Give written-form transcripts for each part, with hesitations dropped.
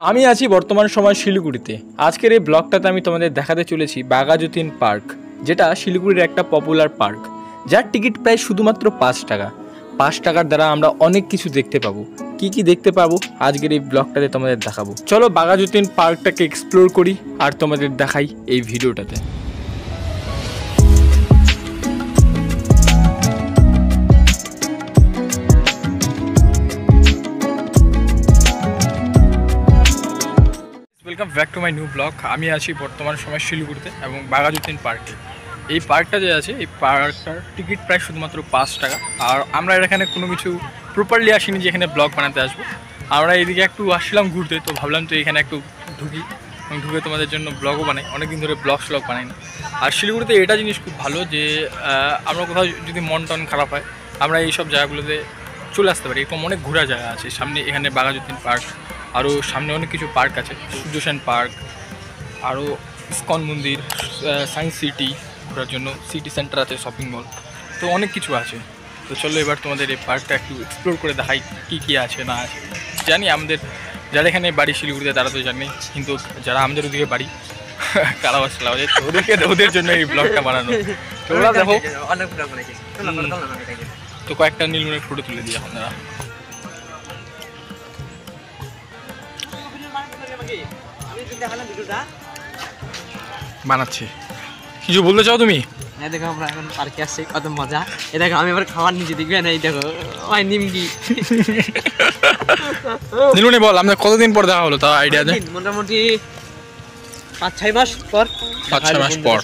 আমি আছি বর্তমান সময় শিলিগুড়িতে। আজকের এই ব্লগটাতে আমি তোমাদের দেখাতে চলেছি বাঘাযতীন পার্ক, যেটা শিলিগুড়ির একটা পপুলার পার্ক, যার টিকিট প্রায় শুধুমাত্র 5 টাকা। 5 টাকার দ্বারা আমরা অনেক কিছু দেখতে পাবো। কি কি দেখতে পাবো আজকের এই ব্লগটাতে তোমাদের দেখাবো। চলো বাঘাযতীন পার্কটাকে এক্সপ্লোর করি আর তোমাদের দেখাই এই ভিডিওটাতে। Welcome back to my new blog. আমি আছি বর্তমান সময় শিলিগুড়িতে এবং বাঘাযতীন পার্কে। এই পার্কটা যে আছে, এই পার্কটার টিকিট প্রায় শুধুমাত্র 5 টাকা। আর আমরা এখানে কোনো কিছু প্রপারলি আসিনি যে এখানে ব্লগ বানাতে আসবো। আমরা এইদিকে একটু আসলাম ঘুরতে, তো ভাবলাম তো এখানে একটু ঢুকি এবং ঢুকে তোমাদের জন্য ব্লগও বানাই। অনেকদিন ধরে ব্লগ বানাই না। আর শিলিগুড়িতে এটা জিনিস খুব ভালো যে আমরা কোথাও যদি মন টন খারাপ হয়, আমরা এইসব জায়গাগুলোতে চলে আসতে পারি। এরকম অনেক ঘোরার জায়গা আছে সামনে, এখানে বাঘাযতীন পার্ক, আরও সামনে অনেক কিছু পার্ক আছে, সূর্য সেন পার্ক, আরও ইস্কন মন্দির, সায়েন্স সিটি ঘোরার জন্য, সিটি সেন্টার আছে, শপিং মল, তো অনেক কিছু আছে। তো চলো এবার তোমাদের এই পার্কটা একটু এক্সপ্লোর করে দেখাই কী কী আছে না আছে। জানি আমাদের যারা এখানে বাড়ি শিলিগুড়িতে তারা তো জানি, কিন্তু যারা আমাদের ওদিকে বাড়ি কালাবাস তো ওদের জন্য এই ব্লগটা বানানো। তোমরা দেখো তো কয়েকটা নীলমণির ফটো তুলে দিই আপনারা। বানাচ্ছি, কিছু বলতে চাও তুমি? হ্যাঁ দেখো, আমরা এখন পার্কে আসছি, কত মজা। এ দেখো আমি এবার খাবার নিচে দেখবে না, এই দেখো ওই নিমকি। নীলমণি বল, আমরা কতদিন পর দেখা হলো তা আইডিয়া দে। মোটামুটি 5-6 মাস পর। 5-6 মাস পর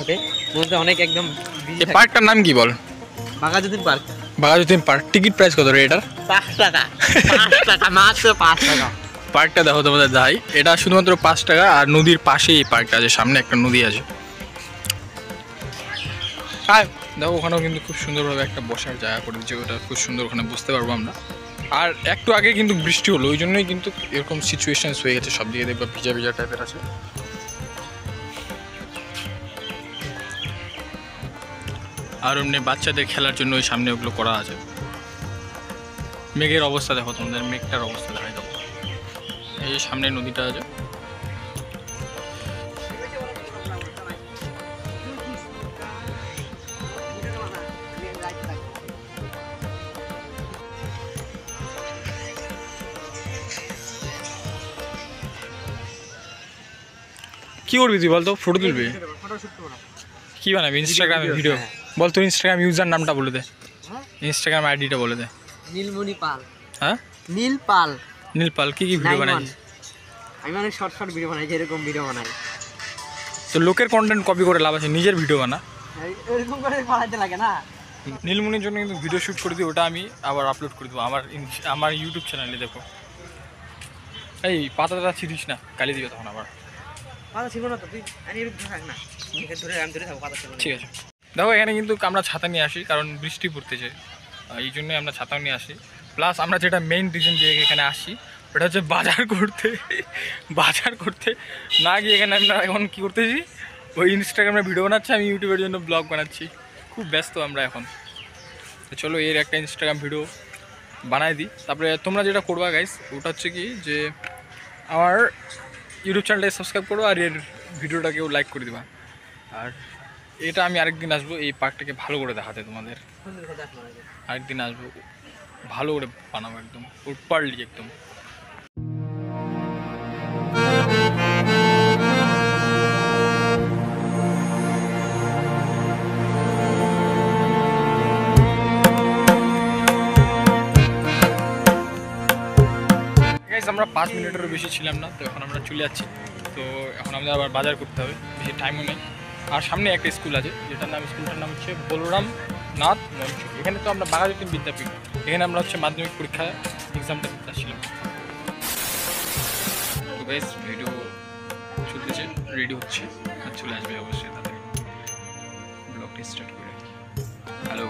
বলতে অনেক একদম। এই পার্কটার নাম কি বল? Baghajatin park. Baghajatin park. Ticket price কত রে এটার? 5 টাকা। 5 টাকা, মাত্র 5 টাকা। পার্কটা দেখো তোমাদের দেখাই, এটা শুধুমাত্র 5 টাকা। আর নদীর পাশেই এই পার্কটা আছে, সামনে একটা নদী আছে। আর দেখো ওখানেও কিন্তু খুব সুন্দরভাবে একটা বসার জায়গা করে দিচ্ছে, ওটা খুব সুন্দর, ওখানে বুঝতে পারবো আমরা। আর একটু আগে কিন্তু বৃষ্টি হলো, ওই জন্যই কিন্তু এরকম সিচুয়েশনস হয়ে গেছে, সব দিকে দেখবা ভিজা ভিজা টাইপের আছে। আর এমনি বাচ্চাদের খেলার জন্য ওই সামনে ওগুলো করা আছে। মেঘের অবস্থা দেখো, তোমাদের মেঘটার অবস্থা দেখাই দেবো। এই সামনে নদীটা আছে। কি করবি তুই বল তো? ফটো তুলবি? কি বানাবি? ইনস্টাগ্রামে ভিডিও? বল তোর ইনস্টাগ্রাম ইউজার নামটা বলে দে, ইনস্টাগ্রাম আইডিটা বলে দে। নীলমণি পাল। হ্যাঁ, নীল পাল। নীল পাল। কি কি ভিডিও বানাই? আমি মানে শর্ট শর্ট ভিডিও বানাই, এরকম ভিডিও বানাই। তো লোকের কন্টেন্ট কপি করে লাভ আছে, নিজের ভিডিও বানা। এরকম করে বানাইতে লাগে না। নীলমণির জন্য কিন্তু ভিডিও শ্যুট করে দিই, ওটা আমি আবার আপলোড করে দেবো আমার ইউটিউব চ্যানেলে। দেখো এই পাতাটা ছিড়িস না, গালি দিবে তখন আবার। পাতা ছিল না তো, তুই থাক না, ধরে আমি ধরে থাকবো, পাতা ছিল। ঠিক আছে। দেখো এখানে কিন্তু আমরা ছাতা নিয়ে আসি, কারণ বৃষ্টি পড়তেছে, এই জন্যই আমরা ছাতাও নিয়ে আসি। প্লাস আমরা যেটা মেইন রিজন যে এখানে আসি, ওটা হচ্ছে বাজার করতে। বাজার করতে না গিয়ে এখানে আমরা এখন কী করতেছি, ওই ইনস্টাগ্রামে ভিডিও বানাচ্ছি, আমি ইউটিউবের জন্য ব্লগ বানাচ্ছি। খুব ব্যস্ত আমরা এখন। তো চলো এর একটা ইনস্টাগ্রাম ভিডিও বানাই দিই। তারপরে তোমরা যেটা করবা গাইস, ওটা হচ্ছে কি যে আমার ইউটিউব চ্যানেলটাকে সাবস্ক্রাইব করো আর এর ভিডিওটাকেও লাইক করে দিবা। আর এটা আমি আরেকদিন আসবো এই পার্কটাকে ভালো করে দেখাতে তোমাদের। আরেকদিন আসবো, ভালো করে বানাবো একদম প্রপারলি একদম। আমরা 5 মিনিটেরও বেশি ছিলাম না, তো এখন আমরা চলে যাচ্ছি। তো এখন আমাদের আবার বাজার করতে হবে, বেশি টাইমও নেই। আর সামনে একটা স্কুল আছে, স্কুলটার নাম হচ্ছে বলরাম নাথ মঞ্চ। এখানে তো আমরা বাঘাযতীন বিদ্যাপীঠ, এখানে আমরা হচ্ছে মাধ্যমিক পরীক্ষা এক্সামটা দিতে আসছিলাম। তো গাইস ভিডিও চলতেছে, রেডি হচ্ছে আর চলে আসবে অবশ্যই তাদের ব্লগটি স্টার্ট করে। হ্যালো।